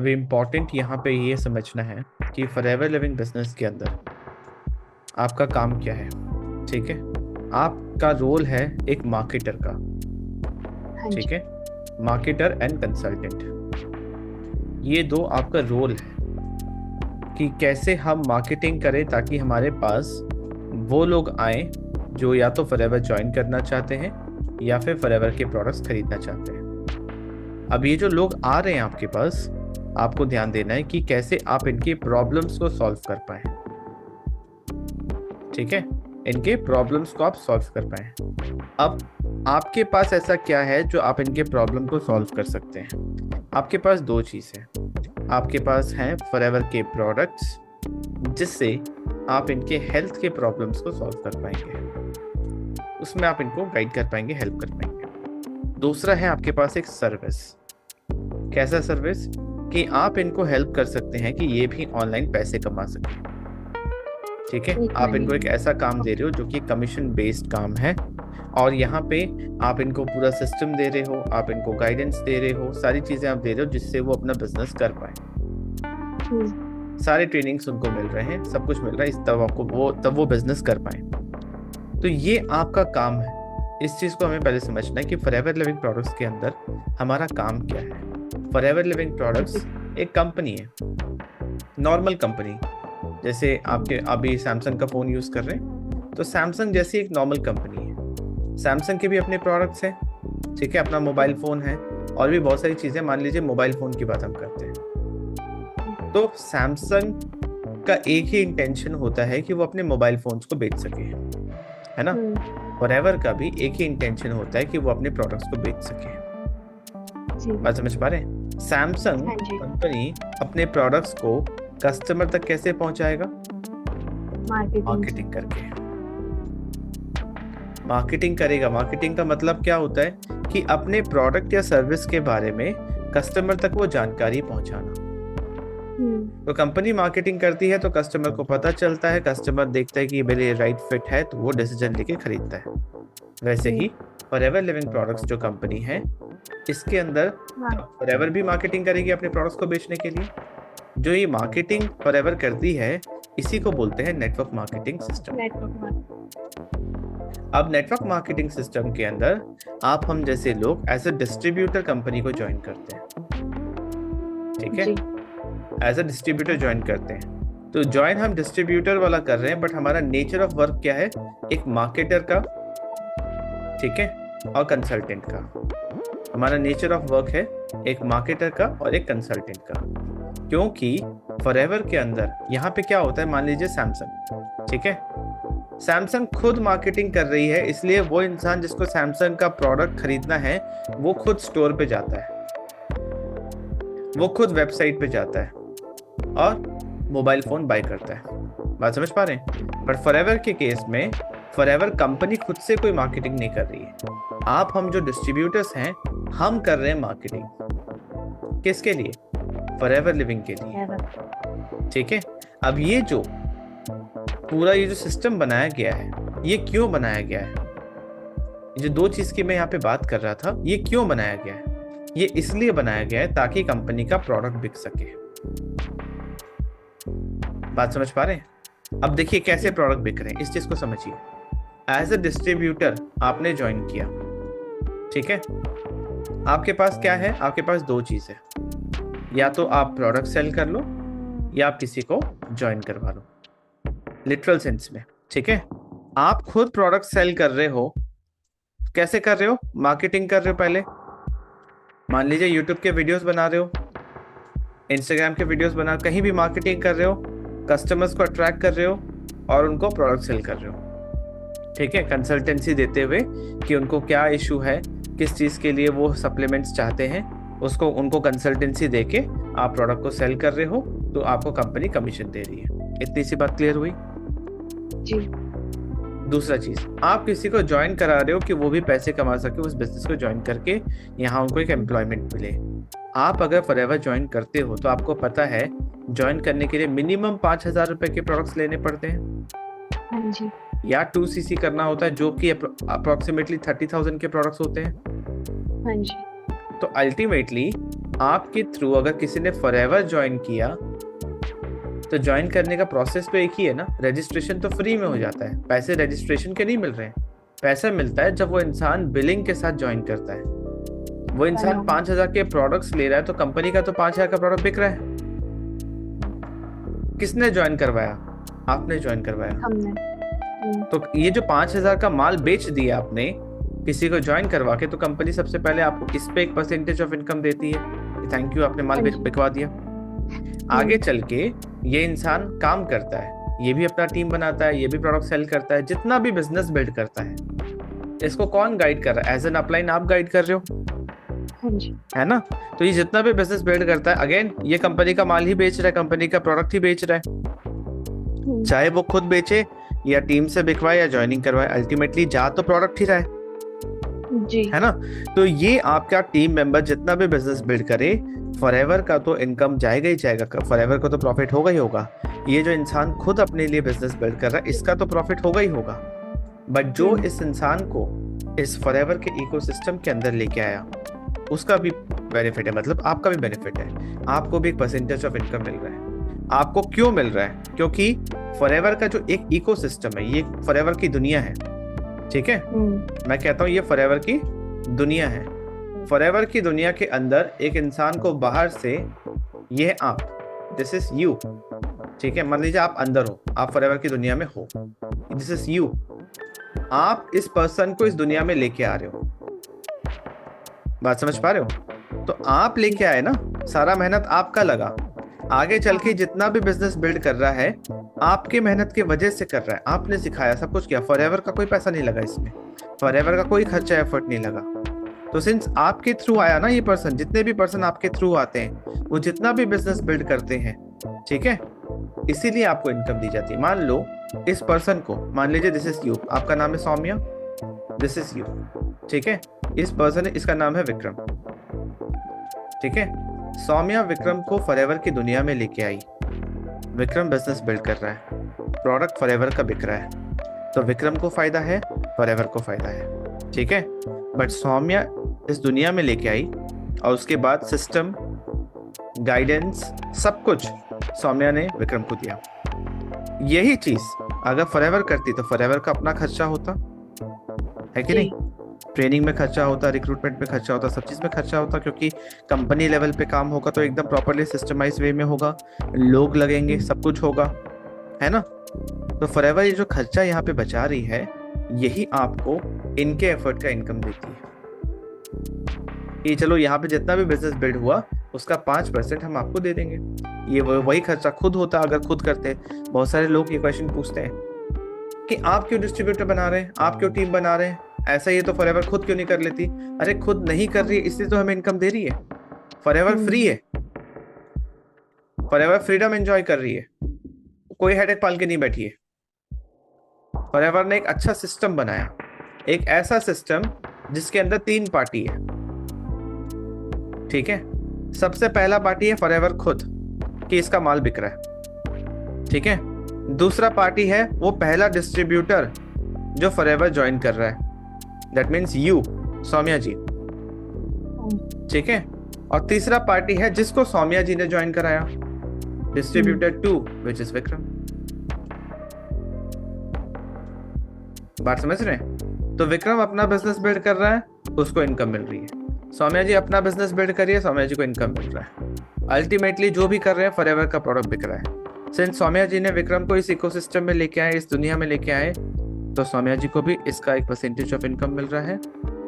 अभी इम्पोर्टेंट यहाँ पे ये समझना है कि फॉरएवर लिविंग बिजनेस के अंदर आपका काम क्या है। ठीक है, आपका रोल है एक मार्केटर का। हाँ ठीक जी। है, मार्केटर एंड कंसल्टेंट, ये दो आपका रोल है कि कैसे हम मार्केटिंग करें ताकि हमारे पास वो लोग आए जो या तो फॉरएवर ज्वाइन करना चाहते हैं या फिर फॉरएवर के प्रोडक्ट्स खरीदना चाहते हैं। अब ये जो लोग आ रहे हैं आपके पास, आपको ध्यान देना है कि कैसे आप इनकी प्रॉब्लम्स को सॉल्व कर पाए। ठीक है, इनके प्रॉब्लम्स को आप सॉल्व कर पाए। अब आपके पास ऐसा क्या है जो आप इनके प्रॉब्लम को सॉल्व कर सकते हैं? आपके पास दो चीज़ है। आपके पास हैं फॉरएवर के प्रोडक्ट्स जिससे आप इनके हेल्थ के प्रॉब्लम्स को सॉल्व कर पाएंगे, उसमें आप इनको गाइड कर पाएंगे, हेल्प कर पाएंगे। दूसरा है आपके पास एक सर्विस। कैसा सर्विस? कि आप इनको हेल्प कर सकते हैं कि ये भी ऑनलाइन पैसे कमा सकें। ठीक है, एक आप इनको एक मिनट। ऐसा काम दे रहे हो जो कि कमीशन बेस्ड काम है, और यहाँ पे आप इनको पूरा सिस्टम दे रहे हो, आप इनको गाइडेंस दे रहे हो, सारी चीजें आप दे रहे हो जिससे वो अपना बिजनेस कर पाए। सारे ट्रेनिंग्स उनको मिल रहे हैं, सब कुछ मिल रहा है, इस तब वो बिजनेस कर पाए। तो ये आपका काम है। इस चीज को हमें पहले समझना है कि फॉरएवर लिविंग प्रोडक्ट्स के अंदर हमारा काम क्या है। फॉरएवर लिविंग प्रोडक्ट्स एक कंपनी है, नॉर्मल कंपनी। जैसे आपके अभी सैमसंग का फोन यूज कर रहे हैं, तो सैमसंग जैसी एक नॉर्मल कंपनी है। सैमसंग के भी अपने प्रोडक्ट्स हैं, ठीक है, अपना मोबाइल फोन है और भी बहुत सारी चीजें। मान लीजिए मोबाइल फोन की बात हम करते हैं, तो सैमसंग का एक ही इंटेंशन होता है कि वो अपने मोबाइल फोन्स को बेच सके, है ना। फॉरएवर का भी एक ही इंटेंशन होता है कि वो अपने प्रोडक्ट्स को बेच सके। बात समझ पा रहे हैं? सैमसंग हाँ जी। कंपनी अपने प्रोडक्ट्स को कस्टमर तक कैसे पहुंचाएगा? मार्केटिंग करके। मार्केटिंग करेगा। मार्केटिंग का मतलब क्या होता है कि अपने प्रोडक्ट या सर्विस के बारे में कस्टमर तक वो जानकारी पहुंचाना। तो कंपनी मार्केटिंग करती है तो कस्टमर को पता चलता है, कस्टमर देखता है कि मेरे लिए राइट फिट है तो वो डिसीजन लेके खरीदता है। वैसे ही फॉरएवर लिविंग प्रोडक्ट्स जो कंपनी है, इसके अंदर फॉरएवर भी मार्केटिंग करेगी अपने प्रोडक्ट्स को बेचने के लिए। जो ये मार्केटिंग फॉरएवर करती है, इसी को बोलते हैं नेटवर्क मार्केटिंग सिस्टम। अब नेटवर्क मार्केटिंग सिस्टम के अंदर आप हम जैसे लोग एज अ डिस्ट्रीब्यूटर कंपनी को ज्वाइन करते हैं। ठीक है, एज अ डिस्ट्रीब्यूटर ज्वाइन करते हैं। तो ज्वाइन हम डिस्ट्रीब्यूटर वाला कर रहे हैं, बट हमारा नेचर ऑफ वर्क क्या है? एक मार्केटर का, ठीक है, और कंसल्टेंट का। हमारा नेचर ऑफ वर्क है एक मार्केटर का और एक कंसल्टेंट का। क्योंकि फॉरएवर के अंदर यहाँ पे क्या होता है, मान लीजिए सैमसंग, ठीक है, सैमसंग खुद मार्केटिंग कर रही है, इसलिए वो इंसान जिसको सैमसंग का प्रोडक्ट खरीदना है वो खुद स्टोर पे जाता है, वो खुद वेबसाइट पे जाता है और मोबाइल फोन बाय करता है। बात समझ पा रहे हैं? बट फॉरएवर के केस में फॉरएवर कंपनी खुद से कोई मार्केटिंग नहीं कर रही है। आप हम जो डिस्ट्रीब्यूटर्स हैं, हम कर रहे हैं मार्केटिंग। किसके लिए? फॉरएवर लिविंग के लिए। ठीक है, अब ये जो पूरा ये जो सिस्टम बनाया गया है, ये क्यों बनाया गया है? ये जो दो चीज की मैं यहाँ पे बात कर रहा था, ये क्यों बनाया गया है? ये इसलिए बनाया गया है ताकि कंपनी का प्रोडक्ट बिक सके। बात समझ पा रहे हैं? अब देखिए कैसे प्रोडक्ट बिक रहे हैं, इस चीज को समझिए। एज अ डिस्ट्रीब्यूटर आपने ज्वाइन किया, ठीक है, आपके पास क्या है? आपके पास दो चीज है, या तो आप प्रोडक्ट सेल कर लो या आप किसी को ज्वाइन करवा लो, लिटरल सेंस में। ठीक है, आप खुद प्रोडक्ट सेल कर रहे हो। कैसे कर रहे हो? मार्केटिंग कर रहे हो पहले। मान लीजिए यूट्यूब के वीडियोस बना रहे हो, इंस्टाग्राम के वीडियोस बना, कहीं भी मार्केटिंग कर रहे हो, कस्टमर्स को अट्रैक्ट कर रहे हो और उनको प्रोडक्ट सेल कर रहे हो। ठीक है, कंसल्टेंसी देते हुए कि उनको क्या इशू है, किस चीज़ के लिए वो सप्लीमेंट्स चाहते हैं, उसको उनको कंसल्टेंसी देके आप प्रोडक्ट को सेल कर रहे हो, तो आपको कंपनी कमीशन दे रही है। इतनी सी बात क्लियर हुई? जी। दूसरा चीज, आप किसी को ज्वाइन करा रहे हो कि वो भी पैसे कमा सके उस बिजनेस को ज्वाइन करके, यहाँ उनको एक एम्प्लॉयमेंट मिले। आप अगर फॉरएवर ज्वाइन करते हो तो आपको पता है ज्वाइन करने के लिए मिनिमम 5,000 रुपए के प्रोडक्ट्स लेने पड़ते हैं। हाँ जी। या 2cc करना होता है जो कि अप्रोक्सीमेटली 30,000 के प्रोडक्ट्स होते हैं। हाँ जी। तो अल्टीमेटली आपके थ्रू अगर किसी ने फॉरएवर ज्वाइन किया तो ज्वाइन करने का प्रोसेस तो एक ही है ना, रजिस्ट्रेशन तो फ्री में हो जाता है, पैसे रजिस्ट्रेशन के नहीं मिल रहे हैं, पैसा मिलता है जब वो इंसान बिलिंग के साथ ज्वाइन करता है। वो इंसान 5,000 के प्रोडक्ट्स ले रहा है तो कंपनी का तो 5,000 का प्रोडक्ट बिक रहा है। किसने ज्वाइन करवाया? आपने ज्वाइन करवाया। हमने। तो ये जो 5,000 का माल बेच दिया आपने किसी को ज्वाइन करवा के, तो कंपनी सबसे पहले आपको इस पे एक परसेंटेज ऑफ इनकम देती है, थैंक यू आपने माल बिकवा दिया। आगे चल के ये इंसान काम करता है, ये भी अपना टीम बनाता है, ये भी प्रोडक्ट सेल करता है, जितना भी बिजनेस बिल्ड करता है, इसको कौन गाइड कर रहा है? एज एन अपलाइन आप गाइड कर रहे हो, हाँ जी। है ना? तो ये जितना भी बिजनेस बिल्ड करता है, अगेन ये कंपनी का माल ही बेच रहा है, कंपनी का प्रोडक्ट ही बेच रहा है, चाहे वो खुद बेचे या टीम से बिकवाए या ज्वाइनिंग करवाए, अल्टीमेटली जा तो प्रोडक्ट ही रहा है जी। है ना? तो ये आपका टीम मेंबर जितना भी बिजनेस बिल्ड करे, फॉरएवर का तो इनकम जाएगा ही जाएगा, फॉरएवर का तो प्रॉफिट होगा ही होगा। ये जो इंसान खुद अपने लिए बिजनेस बिल्ड कर रहा है, इसका तो प्रॉफिट होगा ही होगा। बट जो इस इंसान को इस फॉरएवर के इकोसिस्टम के अंदर लेके आया, उसका भी बेनिफिट है, मतलब आपका भी बेनिफिट है, आपको भी एक परसेंटेज ऑफ इनकम मिल रहा है। आपको क्यों मिल रहा है? क्योंकि फॉरएवर का जो एक इकोसिस्टम है, ये फॉरएवर की दुनिया है, ठीक है? मैं कहता हूँ ये फॉरएवर की दुनिया है। फॉरएवर की दुनिया के अंदर एक इंसान को बाहर से, ये आप, दिस इज यू, ठीक है? मान लीजिए आप अंदर हो, आप फॉरएवर की दुनिया में हो, दिस इज यू, आप इस पर्सन को इस दुनिया में लेके आ रहे हो, बात समझ पा रहे हो? तो आप लेके आए ना, सारा मेहनत आपका लगा, आगे चल के जितना भी बिजनेस बिल्ड कर रहा है आपके मेहनत की वजह से कर रहा है, आपने सिखाया, सब कुछ किया, फॉरएवर का कोई पैसा नहीं लगा इसमें, फॉरएवर का कोई खर्चा एफर्ट नहीं लगा। तो सिंस आपके थ्रू आया ना ये पर्सन, जितने भी पर्सन आपके थ्रू आते हैं वो जितना भी बिजनेस बिल्ड करते हैं, ठीक है, इसीलिए आपको इनकम दी जाती है। मान लो इस पर्सन को, मान लीजिए दिस इज यू, आपका नाम है सौम्या, दिस इज यू, ठीक है? इस पर्सन है, इसका नाम है विक्रम, ठीक है? सौम्या विक्रम को फॉरएवर की दुनिया में लेके आई, विक्रम बिजनेस बिल्ड कर रहा है, प्रोडक्ट फॉरएवर का बिक रहा है, तो विक्रम को फायदा है, फॉरएवर को फायदा है, ठीक है? बट सौम्या इस दुनिया में लेके आई और उसके बाद सिस्टम, गाइडेंस, सब कुछ सौम्या ने विक्रम को दिया। यही चीज अगर फॉरएवर करती तो फॉरएवर का अपना खर्चा होता है कि नहीं? ट्रेनिंग में खर्चा होता, रिक्रूटमेंट में खर्चा होता, सब चीज में खर्चा होता, क्योंकि कंपनी लेवल पे काम होगा तो एकदम प्रॉपर्ली सिस्टमाइज वे में होगा, लोग लगेंगे, सब कुछ होगा, है ना? तो फॉरएवर ये जो खर्चा यहाँ पे बचा रही है, यही आपको इनके एफर्ट का इनकम देती है कि चलो यहाँ पे जितना भी बिजनेस बिल्ड हुआ उसका 5% हम आपको दे देंगे। ये वही खर्चा खुद होता अगर खुद करते। बहुत सारे लोग ये क्वेश्चन पूछते हैं कि आप क्यों डिस्ट्रीब्यूटर बना रहे हैं, आप क्यों टीम बना रहे हैं, ऐसा ये तो फॉरएवर खुद क्यों नहीं कर लेती? अरे खुद नहीं कर रही है इसलिए तो हमें इनकम दे रही है। फॉरएवर फ्री है, फॉरएवर फ्रीडम एंजॉय कर रही है, कोई हेडेक पाल के नहीं बैठी है। फॉरएवर ने एक अच्छा सिस्टम बनाया, एक ऐसा सिस्टम जिसके अंदर 3 पार्टी है, ठीक है? सबसे पहला पार्टी है फॉरएवर खुद कि इसका माल बिक रहा है, ठीक है? दूसरा पार्टी है वो पहला डिस्ट्रीब्यूटर जो फॉरएवर ज्वाइन कर रहा है, दैट मीन्स यू सौम्या जी, ठीक है? और तीसरा पार्टी है जिसको सौम्या जी ने ज्वाइन कराया, डिस्ट्रीब्यूटर 2 विच इज विक्रम। बात समझ रहे हैं? तो विक्रम अपना बिजनेस बिल्ड कर रहा है, उसको इनकम मिल रही है। सौम्या जी अपना बिजनेस बिल्ड करिए, सौम्या जी को इनकम मिल रहा है। अल्टीमेटली जो भी कर रहे हैं फॉरएवर का प्रोडक्ट बिक रहा है। सिंस सौम्या जी ने विक्रम को इस इकोसिस्टम में लेके आए, इस दुनिया में लेके आए, तो सौम्या जी को भी इसका एक परसेंटेज ऑफ इनकम मिल रहा है,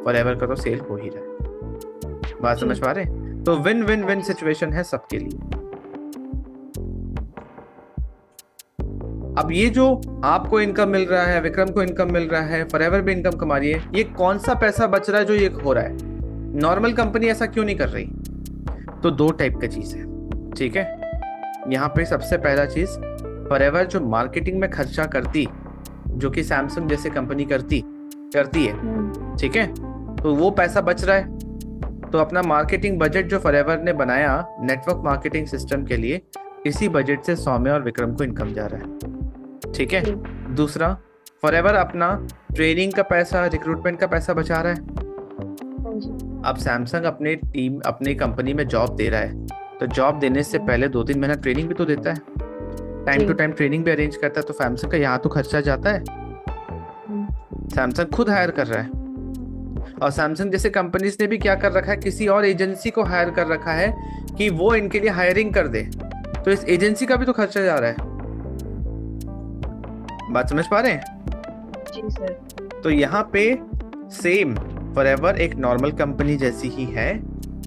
फॉरएवर का तो सेल हो ही रहा है। बात समझ पा रहे हैं? तो विन विन विन सिचुएशन है सबके लिए। अब ये जो आपको इनकम मिल रहा है, विक्रम को इनकम मिल रहा है, फॉरएवर भी इनकम कमा रही है, ये कौन सा पैसा बच रहा है जो ये हो रहा है? नॉर्मल कंपनी ऐसा क्यों नहीं कर रही? तो 2 टाइप का चीज है, ठीक है? यहाँ पे सबसे पहला चीज, फॉरएवर जो मार्केटिंग में खर्चा करती, जो कि सैमसंग जैसे कंपनी करती है, ठीक है, तो वो पैसा बच रहा है। तो अपना मार्केटिंग बजट जो फॉरएवर ने बनाया नेटवर्क मार्केटिंग सिस्टम के लिए, इसी बजट से सौम्या और विक्रम को इनकम जा रहा है, ठीक है? दूसरा, फॉरएवर अपना ट्रेनिंग का पैसा, रिक्रूटमेंट का पैसा बचा रहा है, अब सैमसंग अपनी कंपनी में जॉब दे रहा है, तो जॉब देने से पहले 2-3 महीना ट्रेनिंग भी तो देता है, टाइम टू टाइम ट्रेनिंग भी अरेंज करता है, तो सैमसंग का यहाँ तो खर्चा जाता है, सैमसंग खुद हायर कर रहा है। और सैमसंग जैसे कंपनीज ने भी क्या कर रखा है, किसी और एजेंसी को हायर कर रखा है कि वो इनके लिए हायरिंग कर दे, तो इस एजेंसी का भी तो खर्चा जा रहा है। बात समझ पा रहे हैं? जी सर। तो यहाँ पे सेम फॉरएवर एक नॉर्मल कंपनी जैसी ही है,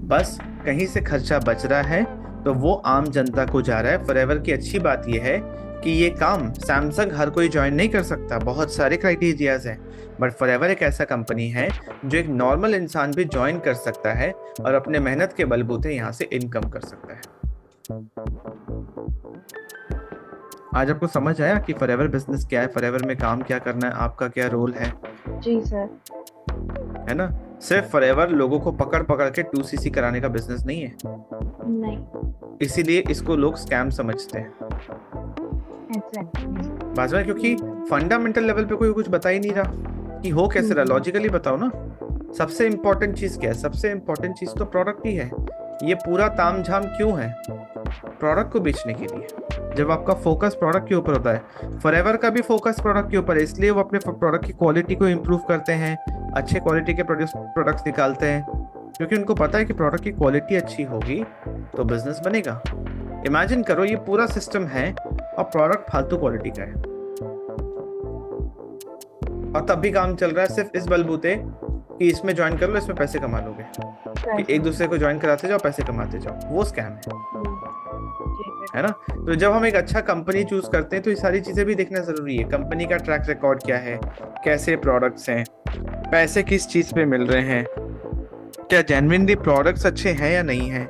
बस कहीं से खर्चा बच रहा है तो वो आम जनता को जा रहा है। फॉरएवर की अच्छी बात यह है कि ये काम सैमसंग हर कोई ज्वाइन नहीं कर सकता, बहुत सारे क्राइटेरियाज हैं, बट फॉरएवर एक ऐसा कंपनी है जो एक नॉर्मल इंसान भी ज्वाइन कर सकता है और अपने मेहनत के बलबूते यहाँ से इनकम कर सकता है। आज आपको समझ आया कि फॉरएवर बिजनेस क्या है, फॉरएवर में काम क्या करना है, आपका क्या रोल है? जी सर। है ना? सिर्फ फॉरएवर लोगों को पकड़ पकड़ के 2cc कराने का बिजनेस नहीं है, नहीं। इसीलिए इसको लोग स्कैम समझते हैं। एग्जैक्टली। बात में, क्योंकि फंडामेंटल लेवल पे कोई कुछ बता ही नहीं रहा कि हो कैसे रहा, लॉजिकली बताओ ना। सबसे इंपॉर्टेंट चीज क्या है? सबसे इंपॉर्टेंट चीज तो प्रोडक्ट ही है। ये पूरा तामझाम क्यों है? प्रोडक्ट को बेचने के लिए। जब आपका फोकस प्रोडक्ट के ऊपर होता है, फॉरएवर का भी फोकस प्रोडक्ट के ऊपर है, इसलिए वो अपने प्रोडक्ट की क्वालिटी को इम्प्रूव करते हैं, अच्छे क्वालिटी के प्रोडक्ट्स निकालते हैं, क्योंकि उनको पता है कि प्रोडक्ट की क्वालिटी अच्छी होगी तो बिजनेस बनेगा। इमेजिन करो ये पूरा सिस्टम है और प्रोडक्ट फालतू क्वालिटी का है, और तब भी काम चल रहा है सिर्फ इस बलबूते कि इसमें ज्वाइन कर लो, इसमें पैसे कमा लोगे, कि एक दूसरे को ज्वाइन कराते जाओ, पैसे कमाते जाओ। वो स्कैम है ना? तो जब हम एक अच्छा कंपनी चूज करते हैं तो ये सारी चीजें भी देखना जरूरी है। कंपनी का ट्रैक रिकॉर्ड क्या है, कैसे प्रोडक्ट्स हैं, पैसे किस चीज पे मिल रहे हैं, क्या जेन्युइनली प्रोडक्ट्स अच्छे हैं या नहीं है।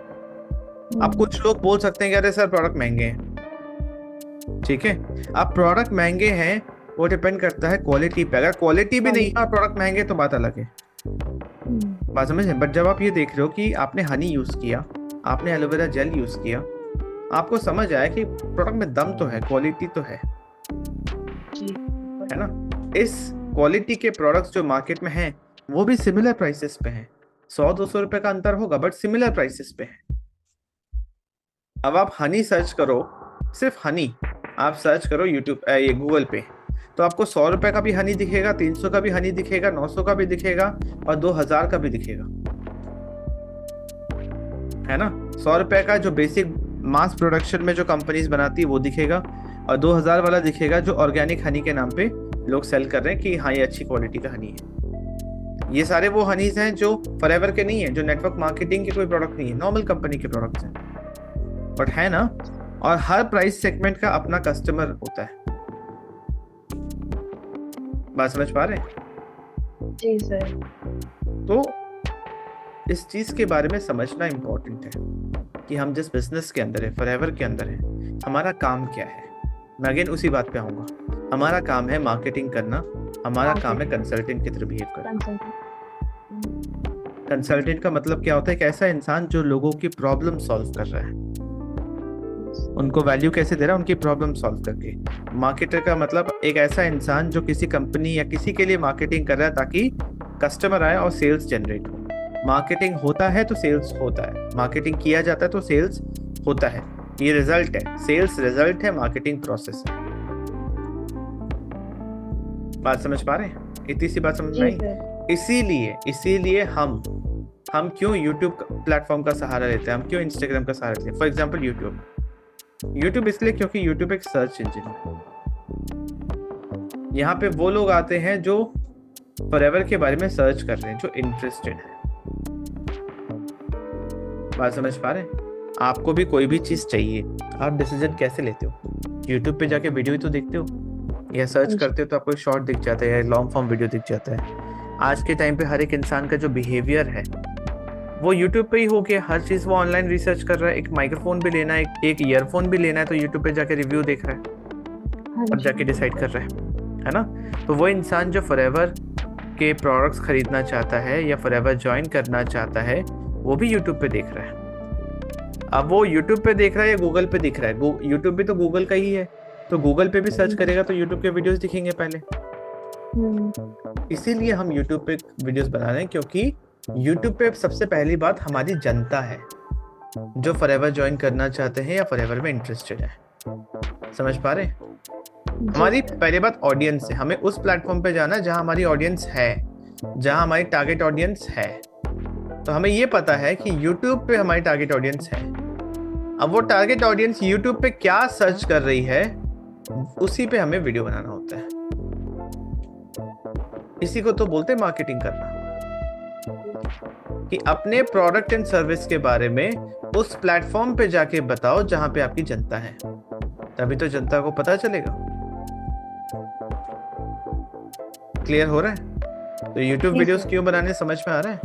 अब कुछ लोग बोल सकते हैं कि अरे सर प्रोडक्ट महंगे हैं, ठीक है। अब प्रोडक्ट महंगे हैं वो डिपेंड करता है क्वालिटी पे। अगर क्वालिटी भी नहीं है और प्रोडक्ट महंगे तो बात अलग है, बात समझ है। बट जब आप ये देख रहे हो कि आपने हनी यूज किया, आपने एलोवेरा जेल यूज किया, आपको समझ आया कि प्रोडक्ट में दम तो है, क्वालिटी तो है ना? इस क्वालिटी के प्रोडक्ट्स जो मार्केट में हैं वो भी सिमिलर प्राइसेस पे हैं, 100-200 रुपए का अंतर होगा बट सिमिलर प्राइसेस पे है। अब आप हनी सर्च करो, सिर्फ हनी आप सर्च करो यूट्यूब ये गूगल पे, तो आपको 100 रुपए का भी हनी दिखेगा, 300 का भी हनी दिखेगा, 900 का भी दिखेगा और 2000 का भी दिखेगा, है ना? 100 रुपए का जो बेसिक मास प्रोडक्शन में जो कंपनीज बनाती है वो दिखेगा, और 2000 वाला दिखेगा जो ऑर्गेनिक हनी के नाम पे लोग सेल कर रहे हैं कि हाँ ये अच्छी क्वालिटी का हनी है। ये सारे वो हनीज हैं जो फॉरएवर के नहीं है, जो नेटवर्क मार्केटिंग के कोई प्रोडक्ट नहीं है, नॉर्मल कंपनी के प्रोडक्ट्स हैं, बट है ना? और हर प्राइस सेगमेंट का अपना कस्टमर होता है। बात समझ पा रहे हैं? जी सर। तो इस चीज के बारे में समझना इंपॉर्टेंट है कि हम जिस बिजनेस के अंदर है, फॉरएवर के अंदर है, हमारा काम क्या है। मैं अगेन उसी बात पे आऊंगा, हमारा काम है मार्केटिंग करना, हमारा काम है कंसल्टेंट की तरह बिहेव करना। कंसल्टेंट का मतलब क्या होता है? एक ऐसा इंसान जो लोगों की प्रॉब्लम सॉल्व कर रहा है, उनको वैल्यू कैसे दे रहा है, उनकी प्रॉब्लम सॉल्व करके। मार्केटर का मतलब एक ऐसा इंसान जो किसी कंपनी या किसी के लिए मार्केटिंग कर रहा है ताकि कस्टमर आए और सेल्स जनरेट हो। मार्केटिंग होता है तो सेल्स होता है, मार्केटिंग किया जाता है तो सेल्स होता है, ये रिजल्ट है, सेल्स रिजल्ट है, मार्केटिंग प्रोसेस है। बात समझ पा रहे हैं? इतनी सी बात समझ में आई? इसीलिए हम क्यों YouTube प्लेटफॉर्म का सहारा लेते हैं, हम क्यों Instagram का सहारा लेते हैं। फॉर एग्जाम्पल यूट्यूब इसलिए क्योंकि यूट्यूब एक सर्च इंजन है। यहाँ पे वो लोग आते हैं जो फॉरएवर के बारे में सर्च कर रहे हैं, जो इंटरेस्टेड है। बात समझ पा रहे हैं? आपको भी कोई भी चीज चाहिए, आप डिसीजन कैसे लेते हो? यूट्यूब पे जाके वीडियो ही तो देखते हो, या सर्च करते हो तो आपको शॉर्ट दिख जाता है या लॉन्ग फॉर्म वीडियो दिख जाता है। आज के टाइम पे हर एक इंसान का जो बिहेवियर है वो यूट्यूब पे ही हो गया। हर चीज वो ऑनलाइन रिसर्च कर रहा है। एक माइक्रोफोन भी लेना है, एक ईयरफोन भी लेना है तो यूट्यूब पे जाके रिव्यू देख रहा है और जाके डिसाइड कर रहा है ना? तो वो इंसान जो फॉरएवर के प्रोडक्ट्स खरीदना चाहता है या फॉरएवर ज्वाइन करना चाहता है वो भी यूट्यूब पे देख रहा है। अब वो यूट्यूब पे देख रहा है या गूगल पे दिख रहा है? यूट्यूब भी तो गूगल का ही है, तो गूगल पे भी सर्च करेगा तो यूट्यूब के वीडियोस दिखेंगे पहले। इसीलिए हम यूट्यूब पे वीडियोस बना रहे हैं, क्योंकि यूट्यूब पे सबसे पहली बात हमारी जनता है जो फॉरएवर ज्वाइन करना चाहते हैं या फॉरएवर में इंटरेस्टेड है। समझ पा रहे हैं? हमारी पहली बात ऑडियंस है। हमें उस प्लेटफॉर्म पे जाना जहां हमारी ऑडियंस है, जहां हमारी टारगेट ऑडियंस है। तो हमें ये पता है कि यूट्यूब पे हमारी टारगेट ऑडियंस है। अब वो टारगेट ऑडियंस यूट्यूब पे क्या सर्च कर रही है, उसी पे हमें वीडियो बनाना होता है। इसी को तो बोलते हैं मार्केटिंग करना, कि अपने प्रोडक्ट एंड सर्विस के बारे में उस प्लेटफॉर्म पे जाके बताओ जहां पे आपकी जनता है, तभी तो जनता को पता चलेगा। क्लियर हो रहा है? तो YouTube वीडियोस क्यों बनाने समझ में आ रहा है?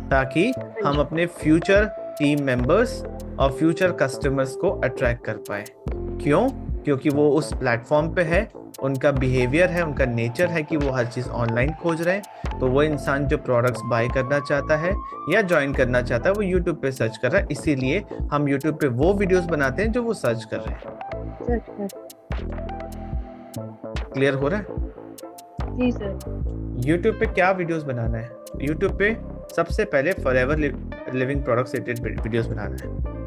ताकि हम अपने फ्यूचर टीम मेंबर्स और फ्यूचर कस्टमर्स को अट्रैक्ट कर पाए। क्यों? क्योंकि वो उस प्लेटफॉर्म पे है, उनका बिहेवियर है, उनका नेचर है कि वो हर चीज़ ऑनलाइन खोज रहे हैं। तो वो इंसान जो प्रोडक्ट्स बाय करना चाहता है या ज्वाइन करना चाहता है वो यूट्यूब पे सर्च कर रहा है। इसीलिए हम यूट्यूब पे वो वीडियोस बनाते हैं जो वो सर्च कर रहे हैं। क्लियर हो रहा है? जी सर। यूट्यूब पे क्या वीडियोस बनाना है? यूट्यूब पे सबसे पहले Forever Living products related videos बनाना है।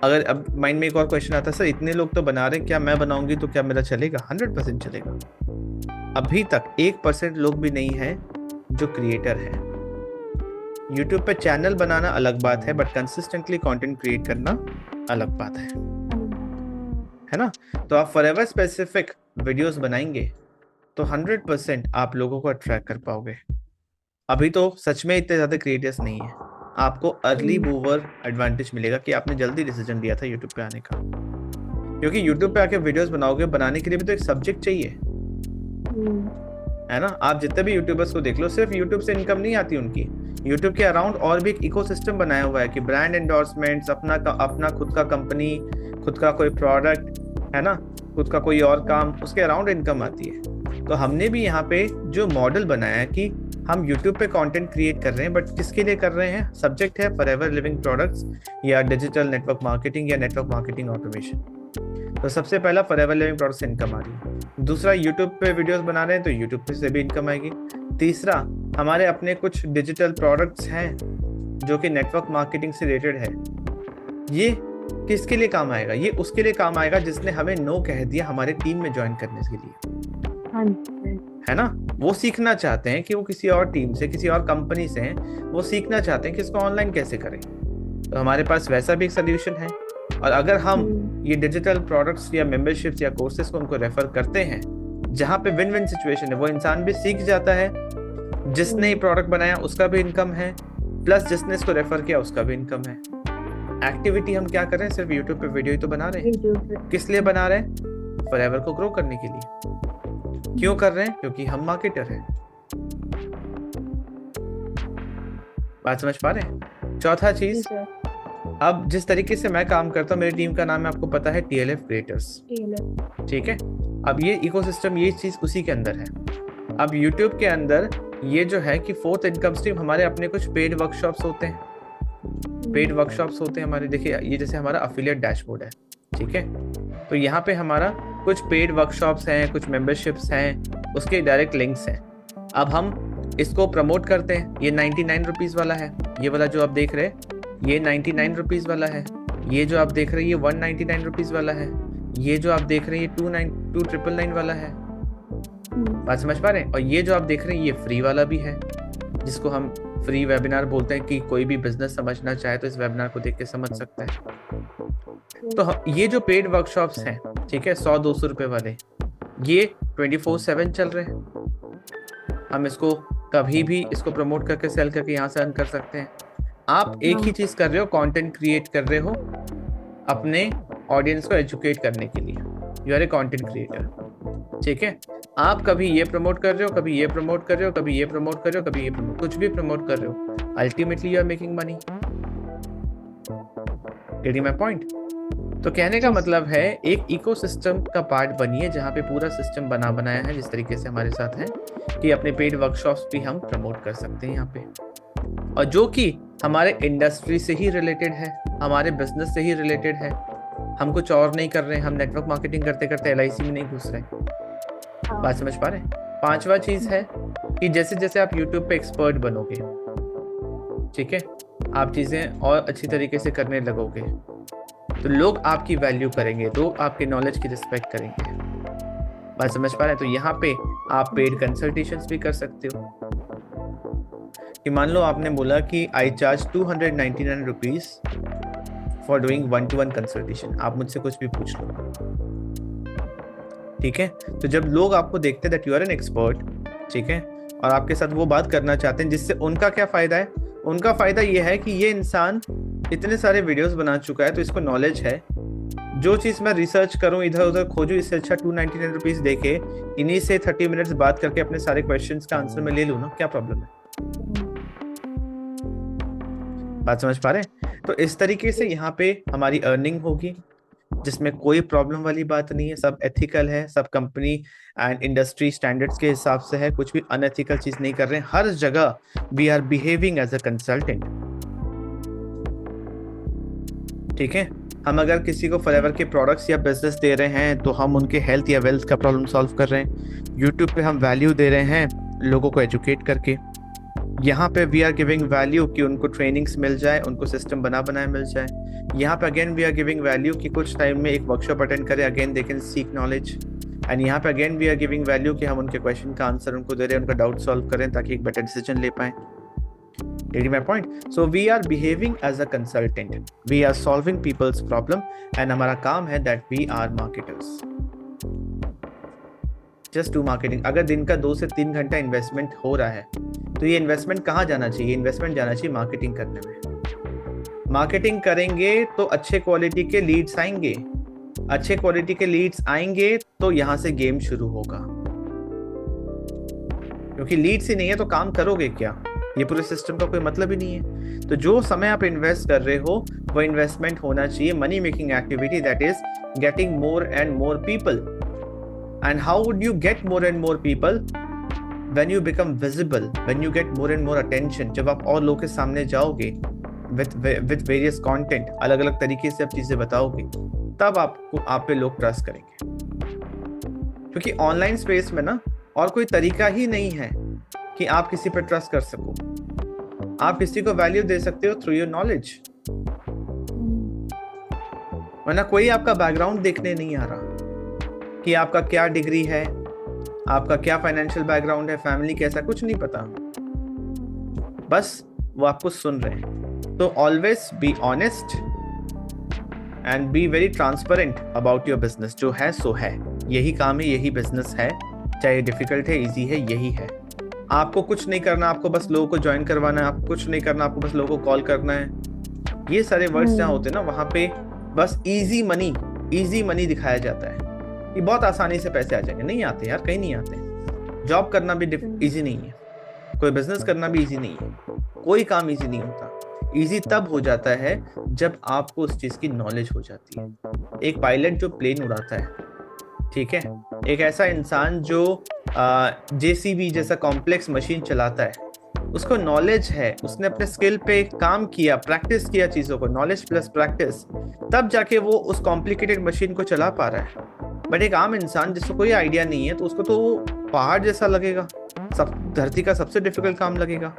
अगर अब माइंड में एक और क्वेश्चन आता है, सर इतने लोग तो बना रहे हैं, क्या मैं बनाऊंगी तो क्या मेरा चलेगा? 100% चलेगा। अभी तक 1% लोग भी नहीं है जो क्रिएटर है। यूट्यूब पे चैनल बनाना अलग बात है, बट कंसिस्टेंटली कंटेंट क्रिएट करना अलग बात है ना? तो आप फॉरएवर स्पेसिफिक वीडियोस बनाएंगे तो 100% आप लोगों को अट्रैक्ट कर पाओगे। अभी तो सच में इतने ज्यादा क्रिएटर्स नहीं है। आपको अर्ली मूवर एडवांटेज मिलेगा कि आपने जल्दी डिसीजन लिया था यूट्यूब पे आने का, क्योंकि यूट्यूब पे आके वीडियोस बनाओगे, बनाने के लिए भी तो एक सब्जेक्ट चाहिए, है ना? आप जितने भी यूट्यूबर्स को देख लो, सिर्फ यूट्यूब से इनकम नहीं आती उनकी। यूट्यूब के अराउंड और भी एक इकोसिस्टम बनाया हुआ है कि ब्रांड एंडोर्समेंट्स, अपना खुद का कंपनी, खुद का कोई प्रोडक्ट, है ना, खुद का कोई और काम, उसके अराउंड इनकम आती है। तो हमने भी यहाँ पे जो मॉडल बनाया है कि हम YouTube पे कंटेंट क्रिएट कर रहे हैं, बट किसके लिए कर रहे हैं? सब्जेक्ट है फॉरएवर लिविंग प्रोडक्ट्स या डिजिटल नेटवर्क मार्केटिंग या नेटवर्क मार्केटिंग ऑटोमेशन। तो सबसे पहला फॉरएवर लिविंग प्रोडक्ट्स से इनकम आ रही है। दूसरा, YouTube पे वीडियोस बना रहे हैं तो YouTube पे से भी इनकम आएगी। तीसरा, हमारे अपने कुछ डिजिटल प्रोडक्ट्स हैं जो कि नेटवर्क मार्केटिंग से रिलेटेड है। ये किसके लिए काम आएगा? ये उसके लिए काम आएगा जिसने हमें नो कह दिया हमारे टीम में ज्वाइन करने के लिए, है ना? वो सीखना चाहते हैं कि वो किसी और टीम से, किसी और कंपनी से हैं, वो सीखना चाहते हैं कि इसको ऑनलाइन कैसे करें। तो हमारे पास वैसा भी एक सोल्यूशन है। और अगर हम ये डिजिटल प्रोडक्ट्स या मेंबरशिप्स या कोर्सेज को उनको रेफर करते हैं जहाँ पे विन विन सिचुएशन है, वो इंसान भी सीख जाता है, जिसने ये प्रोडक्ट बनाया उसका भी इनकम है, प्लस जिसने इसको रेफर किया उसका भी इनकम है। एक्टिविटी हम क्या कर रहे हैं? सिर्फ यूट्यूब पे वीडियो ही तो बना रहे हैं। किस लिए बना रहे हैं? फॉरएवर को ग्रो करने के लिए। क्यों कर रहे हैं? क्योंकि हम मार्केटर हैं। बात समझ पा रहे हैं? चौथा चीज, अब जिस तरीके से मैं काम करता हूँ, मेरी टीम का नाम है, आपको पता है, TLF क्रिएटर्स, ठीक है? अब ये इकोसिस्टम, ये चीज उसी के अंदर है। अब YouTube के अंदर ये जो है कि फोर्थ इनकम स्ट्रीम, हमारे अपने कुछ पेड वर्कशॉप्स होते हैं। पेड वर्कशॉप्स होते हैं हमारे, देखिए ये जैसे हमारा अफिलिएट डैशबोर्ड है, ठीक है? तो यहाँ पे हमारा कुछ पेड वर्कशॉप्स हैं, कुछ मेंबरशिप्स हैं, उसके डायरेक्ट लिंक्स हैं। अब हम इसको प्रमोट करते हैं। ये 99 रुपीज़ वाला है, ये वाला जो आप देख रहे हैं ये 99 रुपीज़ वाला है। ये जो आप देख रहे हैं ये 199 रुपीज़ वाला है। ये जो आप देख रहे हैं ये 2999 वाला है। बात समझ पा रहे हैं? और ये जो आप देख रहे हैं ये फ्री वाला भी है, जिसको हम फ्री वेबिनार बोलते हैं कि कोई भी बिजनेस समझना चाहे तो इस वेबिनार को देख के समझ सकता है। तो ये जो पेड वर्कशॉप्स हैं, ठीक है, 100-200 रुपए वाले, ये 24/7 चल रहे हैं। हम इसको कभी भी इसको प्रमोट करके, सेल करके यहाँ से अर्न कर सकते हैं। आप एक ही चीज कर रहे हो, कंटेंट क्रिएट कर रहे हो अपने ऑडियंस को एजुकेट करने के लिए। You are a content creator, ठीक है? आप कभी ये प्रमोट कर रहे हो, कभी ये प्रमोट कर रहे हो, कभी ये प्रमोट कर रहे हो, कभी ये प्रमोट, कुछ भी प्रमोट कर रहे हो, ultimately you are making money. Getting my point? तो कहने का मतलब है एक इकोसिस्टम का पार्ट बनिए जहाँ पे पूरा सिस्टम बनाया है, जिस तरीके से हमारे साथ है कि अपने पेड वर्कशॉप्स भी हम प्रमोट कर सकते हैं यहाँ पे, और जो कि हमारे इंडस्ट्री से ही रिलेटेड है, हमारे बिजनेस से ही रिलेटेड है। हम कुछ और नहीं कर रहे हैं, हम नेटवर्क मार्केटिंग करते करते LIC में नहीं घुस रहे। बात समझ पा रहे हैं? पांचवा चीज है कि जैसे जैसे आप YouTube पे एक्सपर्ट बनोगे, ठीक है, आप चीज़ें और अच्छी तरीके से करने लगोगे तो लोग आपकी वैल्यू करेंगे, लोग आपके नॉलेज की रिस्पेक्ट करेंगे। बात समझ पा रहे हैं? तो यहाँ पे आप पेड कंसल्टेशंस भी कर सकते हो कि मान लो आपने बोला कि आई charge 299 rupees for doing 1-to-1 consultation, आप मुझसे कुछ भी पूछ लो, ठीक है। तो जब लोग आपको देखते हैं that you are an expert, ठीक है, और आपके साथ वो बात करना चाहते हैं, जिससे उनका क्या फायदा है? उनका फायदा ये है कि ये इंसान इतने सारे वीडियोस बना चुका है तो इसको नॉलेज है, जो चीज़ मैं रिसर्च करूं इधर उधर खोजूं, इससे अच्छा 299 रुपीज देके इन्हीं से 30 मिनट्स बात करके अपने सारे क्वेश्चंस का आंसर मैं ले लूं ना, क्या प्रॉब्लम है? बात समझ पा रहे हैं? तो इस तरीके से यहाँ पे हमारी अर्निंग होगी, जिसमें कोई प्रॉब्लम वाली बात नहीं है, सब एथिकल है, सब कंपनी एंड इंडस्ट्री स्टैंडर्ड्स के हिसाब से है, कुछ भी अनएथिकल चीज नहीं कर रहे हैं, हर जगह we are behaving as a consultant, ठीक है। हम अगर किसी को फॉरएवर के प्रोडक्ट्स या बिजनेस दे रहे हैं तो हम उनके हेल्थ या वेल्थ का प्रॉब्लम सॉल्व कर रहे हैं। यूट्यूब पे हम वैल्यू दे रहे हैं लोगों को एजुकेट करके, यहाँ पे वी आर गिविंग वैल्यू कि उनको ट्रेनिंग्स मिल जाए, उनको सिस्टम बनाए मिल जाए। यहाँ पे again we are giving value कि कुछ टाइम में एक वर्कशॉप अटेंड करें, again they can seek knowledge. And यहाँ पे again we are giving value कि हम उनके क्वेश्चन का आंसर उनको दे रहे हैं, उनका डाउट सॉल्व करें ताकि एक बेटर डिसीजन ले पाए। Getting my point? So we are behaving as a consultant. We are solving people's problem and हमारा काम है that we are marketers. Just do marketing. अगर दिन का 2 से 3 घंटा इन्वेस्टमेंट हो रहा है तो ये इन्वेस्टमेंट कहाँ जाना चाहिए? इन्वेस्टमेंट जाना चाहिए मार्केटिंग करने में। मार्केटिंग करेंगे तो अच्छे क्वालिटी के लीड्स आएंगे, अच्छे क्वालिटी के लीड्स आएंगे तो यहाँ से गेम शुरू होगा, क्योंकि लीड्स ही नहीं है तो काम करोगे क्या? ये पूरे सिस्टम का कोई मतलब ही नहीं है। तो जो समय आप इन्वेस्ट कर रहे हो वो इन्वेस्टमेंट होना चाहिए money making activity, that is getting more and more people. And how would you get more and more people? When you become visible, when you get more and more attention. जब आप और लोगों के सामने जाओगे with various content, अलग अलग तरीके से आप चीजें बताओगे, तब आप पे लोग ट्रस्ट करेंगे। क्योंकि ऑनलाइन स्पेस में ना और कोई तरीका ही नहीं है कि आप किसी पर ट्रस्ट कर सको। आप किसी को वैल्यू दे सकते हो थ्रू योर नॉलेज, वरना कोई आपका बैकग्राउंड देखने नहीं आ रहा कि आपका क्या डिग्री है, आपका क्या फाइनेंशियल बैकग्राउंड है, फैमिली कैसा, कुछ नहीं पता, बस वो आपको सुन रहे हैं। तो always be honest and be very transparent about your business. जो है सो है, यही काम है, यही बिजनेस है, चाहे डिफिकल्ट है, इजी है, यही है। आपको कुछ नहीं करना, आपको बस लोगों को ज्वाइन करवाना है, आपको कुछ नहीं करना, आपको बस लोगों को कॉल करना है। ये सारे वर्ड्स जहाँ होते हैं ना, वहां पे बस इजी मनी दिखाया जाता है कि बहुत आसानी से पैसे आ जाएंगे। नहीं आते यार, कहीं नहीं आते। जॉब करना भी इजी नहीं है, कोई बिजनेस करना भी इजी नहीं है, कोई काम इजी नहीं होता। इजी तब हो जाता है जब आपको उस चीज की नॉलेज हो जाती है। एक पायलट जो प्लेन उड़ाता है, ठीक है, एक ऐसा इंसान जो जेसीबी जैसा कॉम्प्लेक्स मशीन चलाता है, उसको नॉलेज है, उसने अपने स्किल पे काम किया, प्रैक्टिस किया चीजों को, नॉलेज प्लस प्रैक्टिस, तब जाके वो उस कॉम्प्लिकेटेड मशीन को चला पा रहा है। बट एक आम इंसान जिसको कोई आइडिया नहीं है तो उसको तो वो पहाड़ जैसा लगेगा, धरती का सबसे डिफिकल्ट काम लगेगा।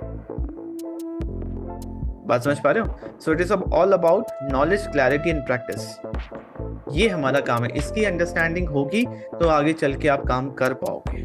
बात समझ पा रहे हो? So it is all about knowledge, clarity and practice. ये हमारा काम है, इसकी अंडरस्टैंडिंग होगी तो आगे चल के आप काम कर पाओगे।